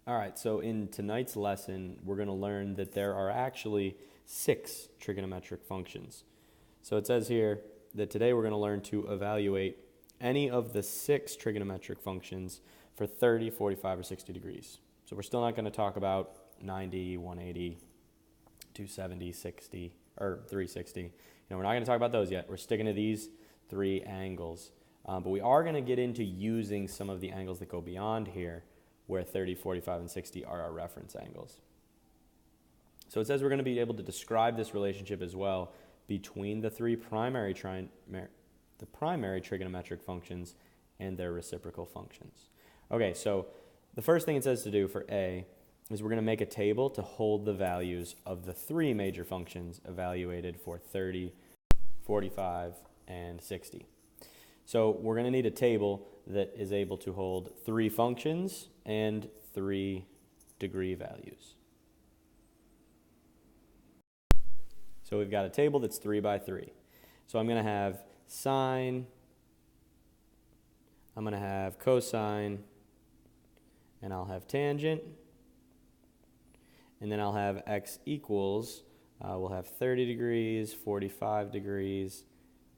All right, so in tonight's lesson, we're going to learn that there are actually 6 trigonometric functions. So it says here that today we're going to learn to evaluate any of the 6 trigonometric functions for 30, 45, or 60 degrees. So we're still not going to talk about 90, 180, 270, 60, or 360. We're not going to talk about those yet. We're sticking to these 3 angles. But we are going to get into using some of the angles that go beyond here, where 30, 45, and 60 are our reference angles. So it says we're going to be able to describe this relationship as well between the 3 primary trigonometric functions and their reciprocal functions. Okay, so the first thing it says to do for A is we're going to make a table to hold the values of the 3 major functions evaluated for 30, 45, and 60. So we're going to need a table that is able to hold 3 functions and 3 degree values. So we've got a table that's 3 by 3. So I'm going to have sine, I'm going to have cosine, and I'll have tangent, and then I'll have x equals, we'll have 30 degrees, 45 degrees,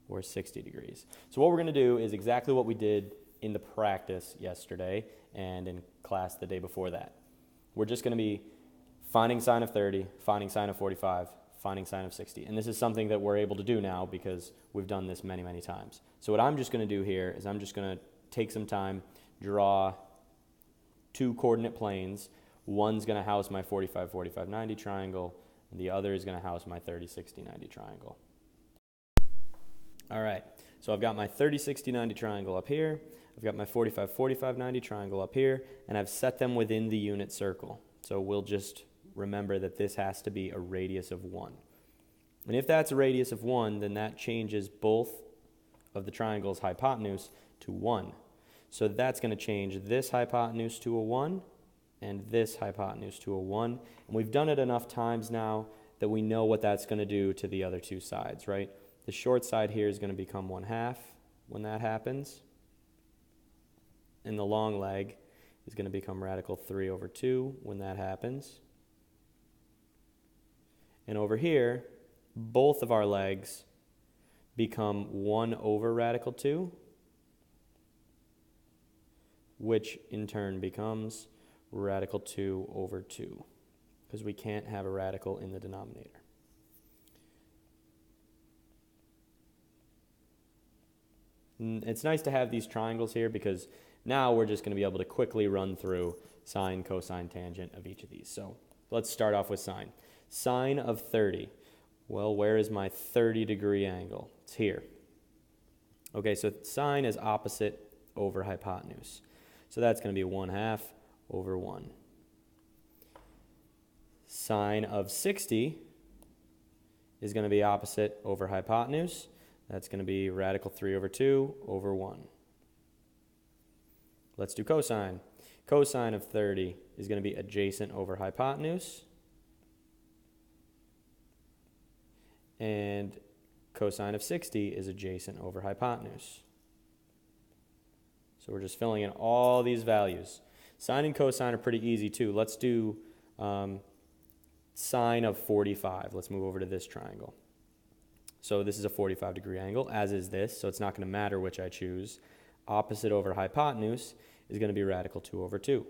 or 60 degrees. So what we're going to do is exactly what we did in the practice yesterday and in class the day before that. We're just going to be finding sine of 30, finding sine of 45, finding sine of 60. And this is something that we're able to do now because we've done this many, many times. So what I'm just going to do here is I'm just going to take some time, draw 2 coordinate planes. One's going to house my 45, 45, 90 triangle, and the other is going to house my 30, 60, 90 triangle. All right, so I've got my 30, 60, 90 triangle up here. I've got my 45, 45, 90 triangle up here, and I've set them within the unit circle. So we'll just remember that this has to be a radius of 1. And if that's a radius of 1, then that changes both of the triangle's hypotenuse to 1. So that's going to change this hypotenuse to a 1 and this hypotenuse to a 1. And we've done it enough times now that we know what that's going to do to the other 2 sides, right? The short side here is going to become 1/2 when that happens. And the long leg is going to become radical 3 over 2 when that happens. And over here, both of our legs become 1 over radical 2, which in turn becomes radical 2 over 2, because we can't have a radical in the denominator. It's nice to have these triangles here because now we're just going to be able to quickly run through sine, cosine, tangent of each of these. So let's start off with sine. Sine of 30. Well, where is my 30-degree angle? It's here. Okay, so sine is opposite over hypotenuse. So that's going to be 1/2 over 1. Sine of 60 is going to be opposite over hypotenuse. That's going to be radical 3 over 2 over 1. Let's do cosine. Cosine of 30 is going to be adjacent over hypotenuse. And cosine of 60 is adjacent over hypotenuse. So we're just filling in all these values. Sine and cosine are pretty easy too. Let's do sine of 45. Let's move over to this triangle. So this is a 45-degree angle, as is this, so it's not going to matter which I choose. Opposite over hypotenuse is going to be radical 2 over 2.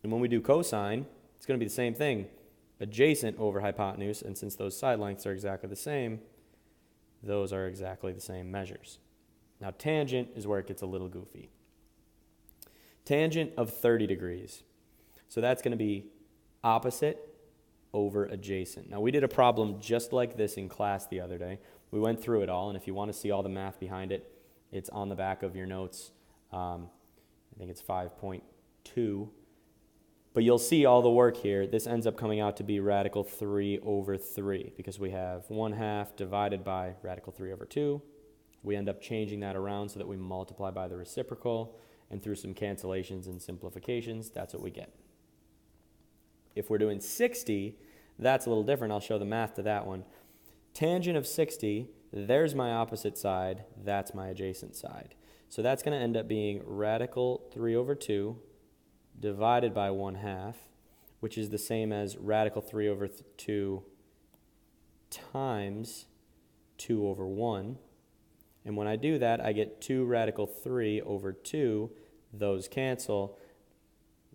And when we do cosine, it's going to be the same thing. Adjacent over hypotenuse, and since those side lengths are exactly the same, those are exactly the same measures. Now tangent is where it gets a little goofy. Tangent of 30 degrees. So that's going to be opposite over adjacent. Now we did a problem just like this in class the other day. We went through it all, and if you want to see all the math behind it, it's on the back of your notes. I think it's 5.2. But you'll see all the work here. This ends up coming out to be radical 3 over 3 because we have 1/2 divided by radical 3 over 2. We end up changing that around so that we multiply by the reciprocal, and through some cancellations and simplifications, that's what we get. If we're doing 60, that's a little different. I'll show the math to that one. Tangent of 60, there's my opposite side, that's my adjacent side. So that's going to end up being radical 3 over 2 divided by 1/2, which is the same as radical 3 over 2 times 2 over 1. And when I do that, I get 2 radical 3 over 2. Those cancel,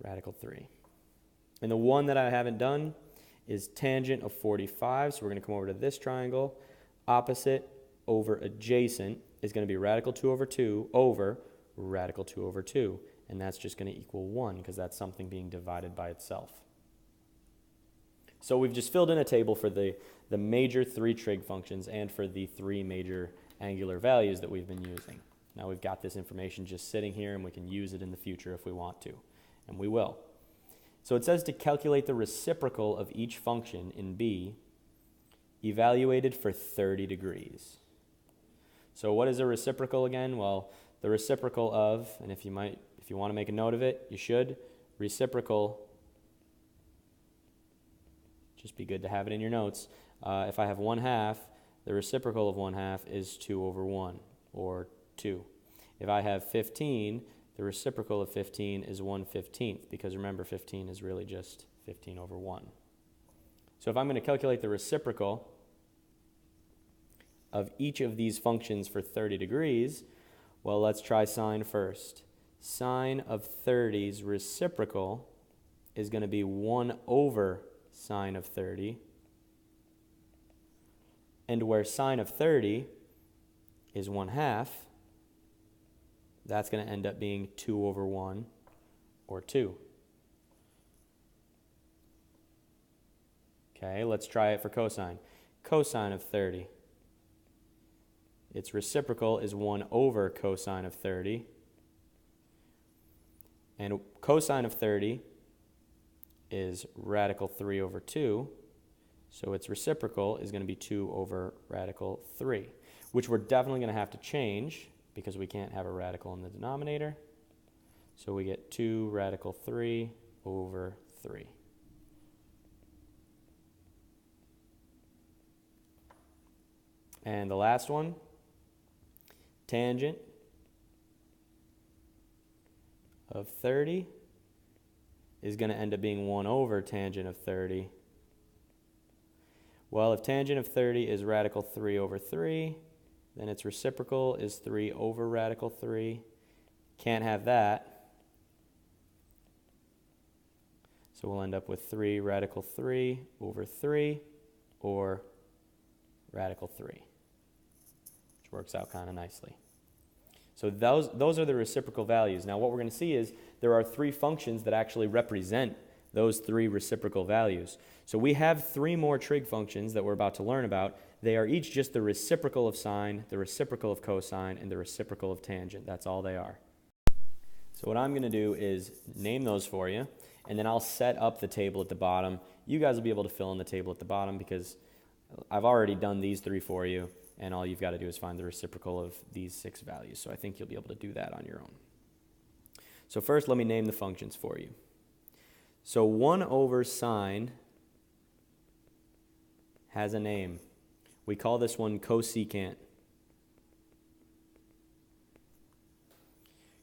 radical 3. And the one that I haven't done is tangent of 45. So we're going to come over to this triangle. Opposite over adjacent is going to be radical 2 over 2 over radical 2 over 2. And that's just going to equal 1 because that's something being divided by itself. So we've just filled in a table for the major 3 trig functions and for the 3 major angular values that we've been using. Now we've got this information just sitting here and we can use it in the future if we want to, and we will. So it says to calculate the reciprocal of each function in B evaluated for 30 degrees. So what is a reciprocal again? Well, the reciprocal of, and if you want to make a note of it, you should, reciprocal, just be good to have it in your notes. If I have 1/2, the reciprocal of 1/2 is 2 over 1, or 2. If I have 15, the reciprocal of 15 is 1/15, because remember 15 is really just 15 over 1. So if I'm going to calculate the reciprocal of each of these functions for 30 degrees, well, let's try sine first. Sine of 30's reciprocal is going to be 1 over sine of 30. And where sine of 30 is 1/2, that's going to end up being 2 over 1, or 2. Okay, let's try it for cosine. Cosine of 30. Its reciprocal is 1 over cosine of 30. And cosine of 30 is radical 3 over 2. So its reciprocal is going to be 2 over radical 3, which we're definitely going to have to change because we can't have a radical in the denominator. So we get 2 radical 3 over 3. And the last one, tangent of 30 is going to end up being 1 over tangent of 30. Well, if tangent of 30 is radical 3 over 3, then its reciprocal is 3 over radical 3. Can't have that. So we'll end up with 3 radical 3 over 3, or radical 3, which works out kind of nicely. So those are the reciprocal values. Now what we're going to see is there are 3 functions that actually represent those 3 reciprocal values. So we have 3 more trig functions that we're about to learn about. They are each just the reciprocal of sine, the reciprocal of cosine, and the reciprocal of tangent. That's all they are. So what I'm going to do is name those for you, and then I'll set up the table at the bottom. You guys will be able to fill in the table at the bottom because I've already done these 3 for you, and all you've got to do is find the reciprocal of these 6 values. So I think you'll be able to do that on your own. So first, let me name the functions for you. So 1 over sine has a name. We call this one cosecant.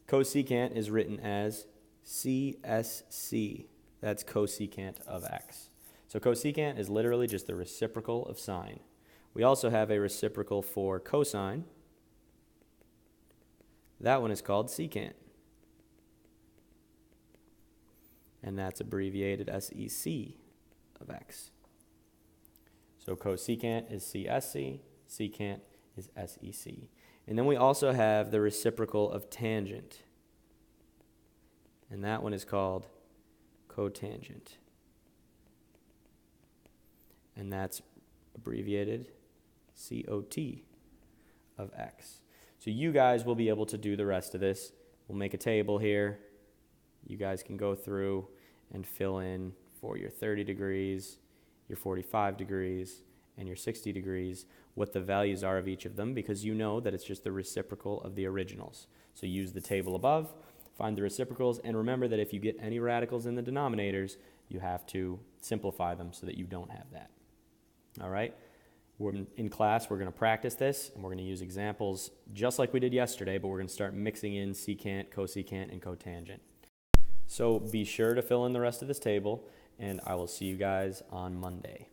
Cosecant is written as CSC. That's cosecant of x. So cosecant is literally just the reciprocal of sine. We also have a reciprocal for cosine. That one is called secant. And that's abbreviated SEC of x. So cosecant is CSC, secant is SEC. And then we also have the reciprocal of tangent. And that one is called cotangent. And that's abbreviated COT of x. So you guys will be able to do the rest of this. We'll make a table here. You guys can go through and fill in for your 30 degrees, your 45 degrees, and your 60 degrees what the values are of each of them, because you know that it's just the reciprocal of the originals. So use the table above, find the reciprocals, and remember that if you get any radicals in the denominators, you have to simplify them so that you don't have that. All right? In class, we're going to practice this, and we're going to use examples just like we did yesterday, but we're going to start mixing in secant, cosecant, and cotangent. So be sure to fill in the rest of this table, and I will see you guys on Monday.